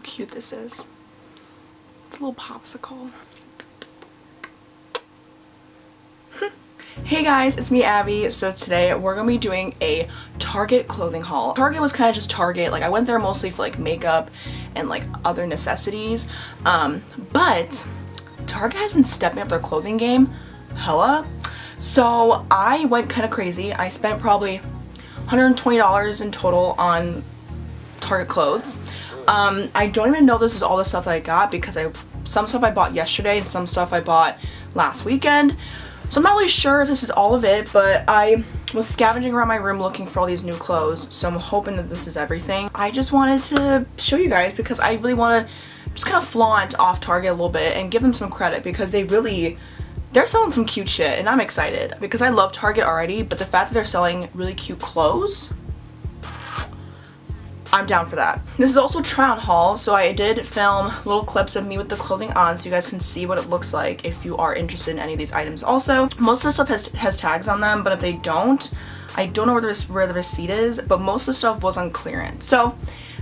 cute this is. It's a little popsicle. Hey guys, it's me Abby. So today we're gonna be doing a Target clothing haul. Target was kind of just Target, like I went there mostly for like makeup and like other necessities, but Target has been stepping up their clothing game hella. So I went kind of crazy. I spent probably $120 in total on Target clothes. I don't even know this is all the stuff that I got because some stuff I bought yesterday and some stuff I bought last weekend. So I'm not really sure if this is all of it, but I was scavenging around my room looking for all these new clothes, so I'm hoping that this is everything. I just wanted to show you guys because I really want to just kind of flaunt off Target a little bit and give them some credit because they're selling some cute shit, and I'm excited because I love Target already, but the fact that they're selling really cute clothes, I'm down for that. This is also a try-on haul, so I did film little clips of me with the clothing on so you guys can see what it looks like if you are interested in any of these items. Also, most of the stuff has tags on them, but if they don't, I don't know where the receipt is, but most of the stuff was on clearance. So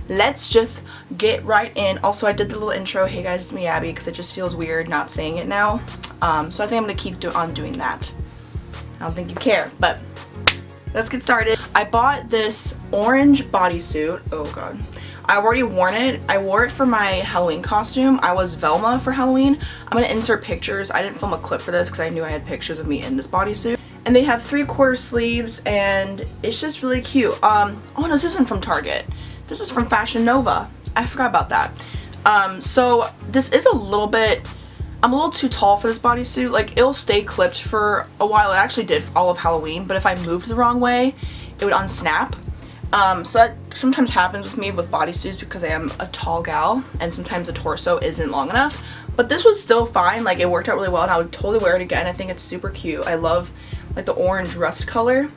let's just get right in. Also, I did the little intro, hey guys, it's me Abby, because it just feels weird not saying it now. So I think I'm gonna keep on doing that. I don't think you care, but let's get started. I bought this orange bodysuit. Oh god. I've already worn it. I wore it for my Halloween costume. I was Velma for Halloween. I'm gonna insert pictures. I didn't film a clip for this because I knew I had pictures of me in this bodysuit. And they have 3/4 sleeves and it's just really cute. Oh no, this isn't from Target. This is from Fashion Nova. I forgot about that. So this is a little bit, I'm a little too tall for this bodysuit. Like, it'll stay clipped for a while. It actually did all of Halloween, but if I moved the wrong way, it would unsnap. So that sometimes happens with me with bodysuits because I am a tall gal, and sometimes the torso isn't long enough. But this was still fine. Like, it worked out really well, and I would totally wear it again. I think it's super cute. I love, like, the orange rust color.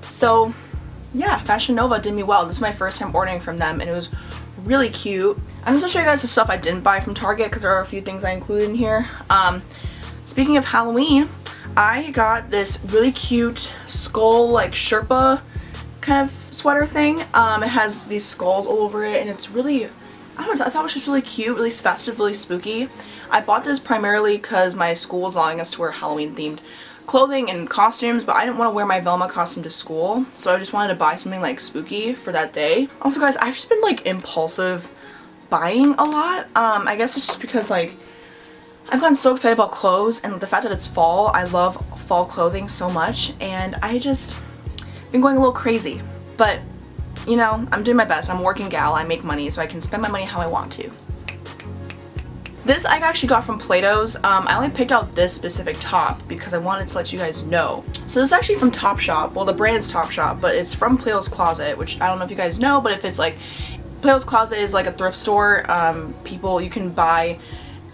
So, yeah, Fashion Nova did me well. This is my first time ordering from them, and it was really cute. I'm just gonna show you guys the stuff I didn't buy from Target because there are a few things I included in here. Speaking of Halloween, I got this really cute skull, like Sherpa kind of sweater thing. It has these skulls all over it, and it's really, I don't know, I thought it was just really cute, really festive, really spooky. I bought this primarily because my school was allowing us to wear Halloween themed clothing and costumes, but I didn't want to wear my Velma costume to school, so I just wanted to buy something like spooky for that day. Also guys, I've just been like impulsive buying a lot. I guess it's just because like I've gotten so excited about clothes, and the fact that it's fall, I love fall clothing so much, and I just been going a little crazy. But you know, I'm doing my best. I'm a working gal, I make money, so I can spend my money how I want to. This I actually got from Plato's. I only picked out this specific top because I wanted to let you guys know. So this is actually from Topshop. Well, the brand is Topshop, but it's from Plato's Closet, which I don't know if you guys know, but if it's like, Plato's Closet is like a thrift store. You can buy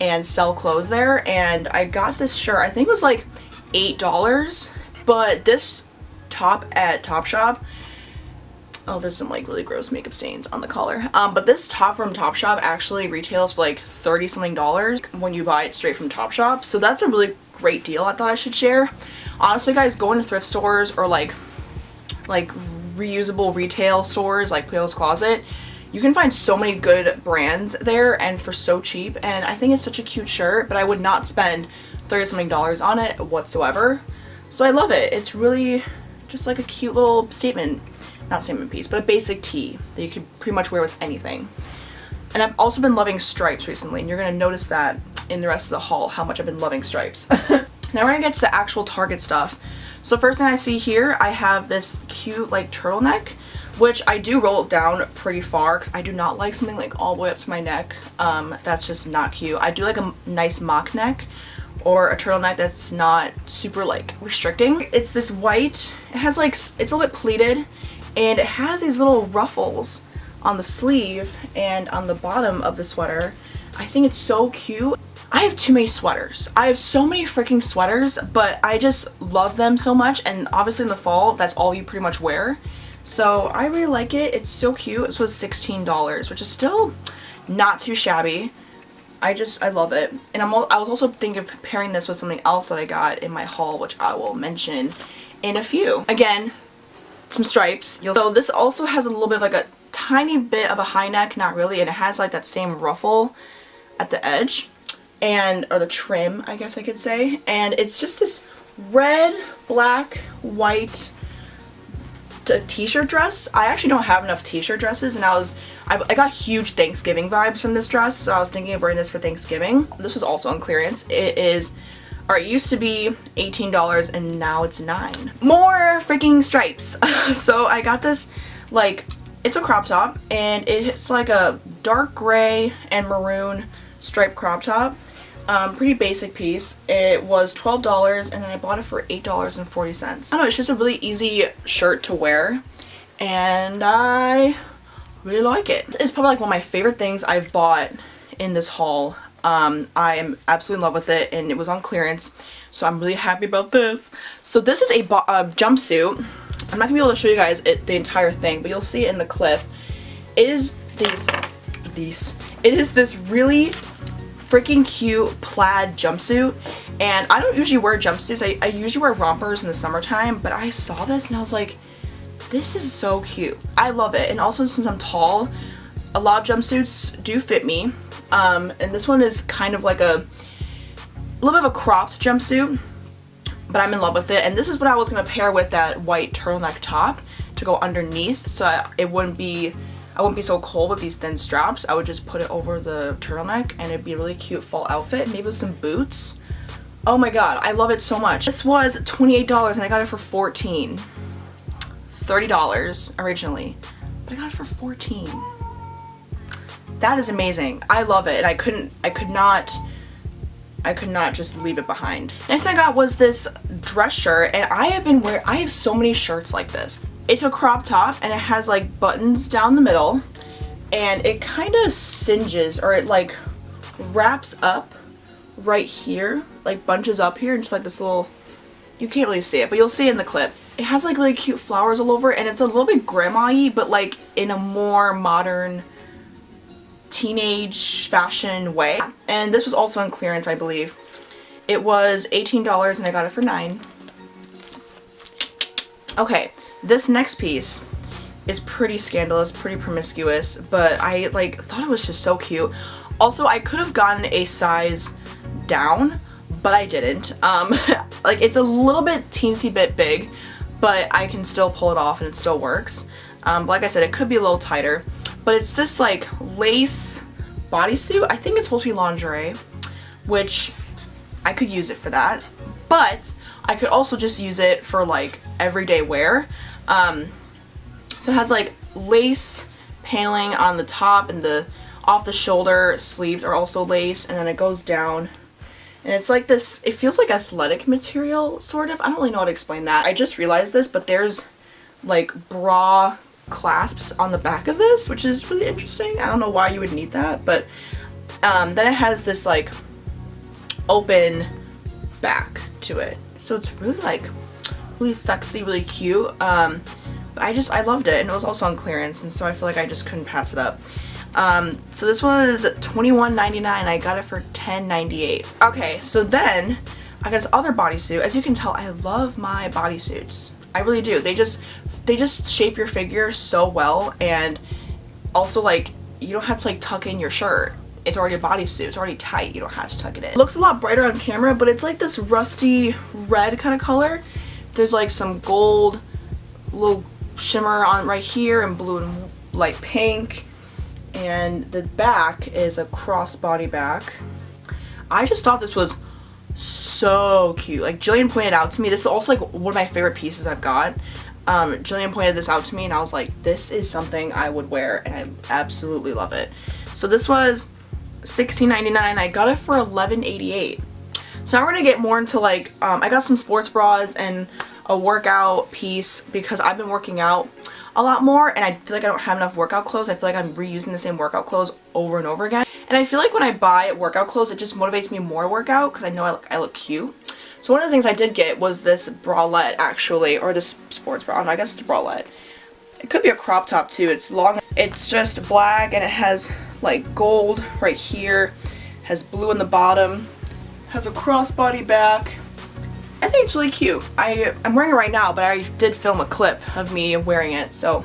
and sell clothes there, and I got this shirt. I think it was like $8, but this top at Topshop, oh, there's some like really gross makeup stains on the collar. But this top from Topshop actually retails for like $30 something when you buy it straight from Topshop. So that's a really great deal I thought I should share. Honestly guys, go into thrift stores or like reusable retail stores like Plato's Closet. You can find so many good brands there and for so cheap, and I think it's such a cute shirt, but I would not spend $30 something on it whatsoever. So I love it. It's really just like a cute little statement, not statement piece, but a basic tee that you could pretty much wear with anything. And I've also been loving stripes recently, and you're going to notice that in the rest of the haul how much I've been loving stripes. Now we're going to get to the actual Target stuff. So first thing I see here, I have this cute like turtleneck, which I do roll it down pretty far because I do not like something like all the way up to my neck. That's just not cute. I do like a nice mock neck or a turtleneck that's not super like restricting. It's this white, it has like, it's a little bit pleated, and it has these little ruffles on the sleeve and on the bottom of the sweater. I think it's so cute. I have too many sweaters. I have so many freaking sweaters, but I just love them so much, and obviously in the fall, that's all you pretty much wear. So I really like it. It's so cute. This was $16, which is still not too shabby. I love it. And I was also thinking of pairing this with something else that I got in my haul, which I will mention in a few. Again, some stripes. So this also has a little bit of like a tiny bit of a high neck, not really, and it has like that same ruffle at the edge, and or the trim, I guess I could say. And it's just this red, black, white t-shirt dress. I actually don't have enough t-shirt dresses, and I got huge Thanksgiving vibes from this dress, so I was thinking of wearing this for Thanksgiving. This was also on clearance. It used to be $18 and now it's $9. More freaking stripes. So I got this, like, it's a crop top, and it's like a dark gray and maroon striped crop top. Pretty basic piece. It was $12 and then I bought it for $8.40. I don't know, it's just a really easy shirt to wear and I really like it. It's probably like one of my favorite things I've bought in this haul. I am absolutely in love with it, and it was on clearance, so I'm really happy about this. So this is a jumpsuit. I'm not gonna be able to show you guys the entire thing, but you'll see it in the clip. It is it is this really freaking cute plaid jumpsuit, and I don't usually wear jumpsuits. I usually wear rompers in the summertime, but I saw this and I was like, this is so cute. I love it. And also, since I'm tall, a lot of jumpsuits do fit me, and this one is kind of like a little bit of a cropped jumpsuit, but I'm in love with it. And this is what I was gonna pair with that white turtleneck top to go underneath, so I wouldn't be so cold with these thin straps. I would just put it over the turtleneck and it'd be a really cute fall outfit, maybe with some boots. Oh my god, I love it so much. This was $28 and I got it for $14. $30 originally, but I got it for $14. That is amazing. I love it, and I could not just leave it behind. Next thing I got was this dress shirt, and I have so many shirts like this. It's a crop top and it has like buttons down the middle, and it kind of cinges, or it like wraps up right here, like bunches up here, and just like this little, you can't really see it, but you'll see it in the clip. It has like really cute flowers all over it, and it's a little bit grandma-y, but like in a more modern teenage fashion way. And this was also on clearance, I believe. It was $18 and I got it for $9. Okay, this next piece is pretty scandalous, pretty promiscuous, but I like thought it was just so cute. Also, I could have gotten a size down, but I didn't. Like, it's a little bit teensy bit big, but I can still pull it off and it still works. Like I said, it could be a little tighter, but it's this like lace bodysuit. I think it's supposed to be lingerie, which I could use it for that, but I could also just use it for like everyday wear. So it has like lace paneling on the top, and the off the shoulder sleeves are also lace, and then it goes down, and it's like this, it feels like athletic material, sort of. I don't really know how to explain that. I just realized this, but there's like bra clasps on the back of this, which is really interesting. I don't know why you would need that, but then it has this like open back to it, so it's really like really sexy, really cute. I loved it, and it was also on clearance, and so I feel like I just couldn't pass it up. So this was $21.99. I got it for $10.98. Okay, so then I got this other bodysuit. As you can tell, I love my bodysuits. I really do. They just shape your figure so well, and also like you don't have to like tuck in your shirt. It's already a bodysuit. It's already tight. You don't have to tuck it in. It looks a lot brighter on camera, but it's like this rusty red kind of color. There's like some gold little shimmer on right here, and blue and light pink, and the back is a crossbody back. I just thought this was so cute. Like, Jillian pointed out to me, this is also like one of my favorite pieces I've got. Jillian pointed this out to me, and I was like, this is something I would wear, and I absolutely love it. So this was $16.99. I got it for $11.88. So now we're gonna get more into like, I got some sports bras and a workout piece, because I've been working out a lot more, and I feel like I don't have enough workout clothes. I feel like I'm reusing the same workout clothes over and over again. And I feel like when I buy workout clothes, it just motivates me more to work out, because I know I look cute. So one of the things I did get was this bralette, actually, or this sports bra. I guess it's a bralette. It could be a crop top too. It's long. It's just black, and it has like gold right here, has blue in the bottom, has a crossbody back. I think it's really cute. I'm wearing it right now, but I did film a clip of me wearing it, so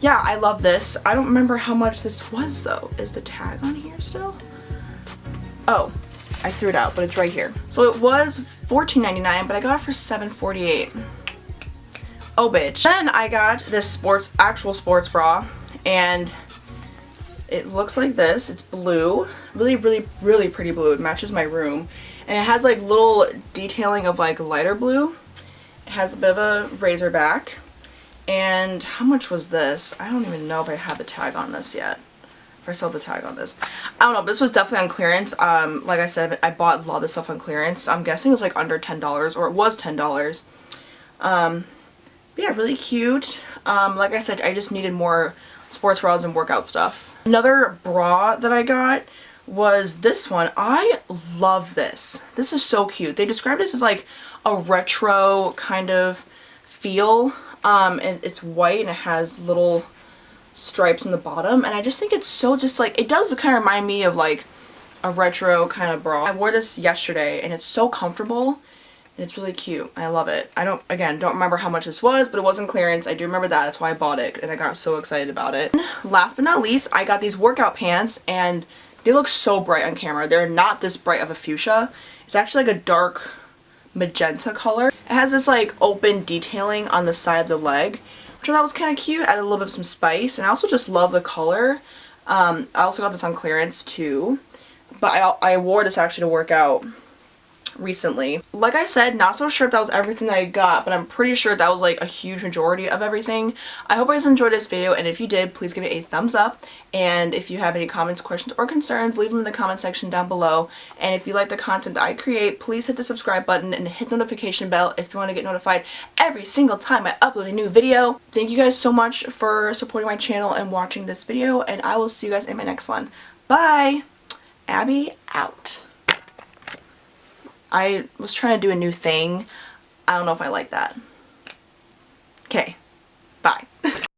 yeah, I love this. I don't remember how much this was though. Is the tag on here still? Oh, I threw it out, but it's right here. So it was $14.99, but I got it for $7.48. Oh, bitch. Then I got this actual sports bra, and it looks like this. It's blue. Really, really, really pretty blue. It matches my room. And it has like little detailing of like lighter blue. It has a bit of a razor back. And how much was this? I don't even know if I have the tag on this yet. If I still have the tag on this. I don't know, but this was definitely on clearance. Like I said, I bought a lot of this stuff on clearance. I'm guessing it was like under $10, or it was $10. Yeah, really cute. Like I said, I just needed more sports bras and workout stuff. Another bra that I got was this one. I love this. This is so cute. They described this as like a retro kind of feel. And it's white and it has little stripes in the bottom, and I just think it's so just like, it does kind of remind me of like a retro kind of bra. I wore this yesterday and it's so comfortable and it's really cute. I love it. I don't remember how much this was, but it was on clearance. I do remember that. That's why I bought it and I got so excited about it. Last but not least, I got these workout pants and they look so bright on camera. They're not this bright of a fuchsia. It's actually like a dark magenta color. It has this like open detailing on the side of the leg, which I thought was kind of cute. Added a little bit of some spice, and I also just love the color. I also got this on clearance too, but I wore this actually to work out recently. Like I said, not so sure if that was everything that I got, but I'm pretty sure that was like a huge majority of everything. I hope you guys enjoyed this video, and if you did, please give it a thumbs up. And if you have any comments, questions, or concerns, leave them in the comment section down below. And if you like the content that I create, please hit the subscribe button and hit the notification bell if you want to get notified every single time I upload a new video. Thank you guys so much for supporting my channel and watching this video, and I will see you guys in my next one. Bye! Abby out. I was trying to do a new thing. I don't know if I like that. Okay, bye.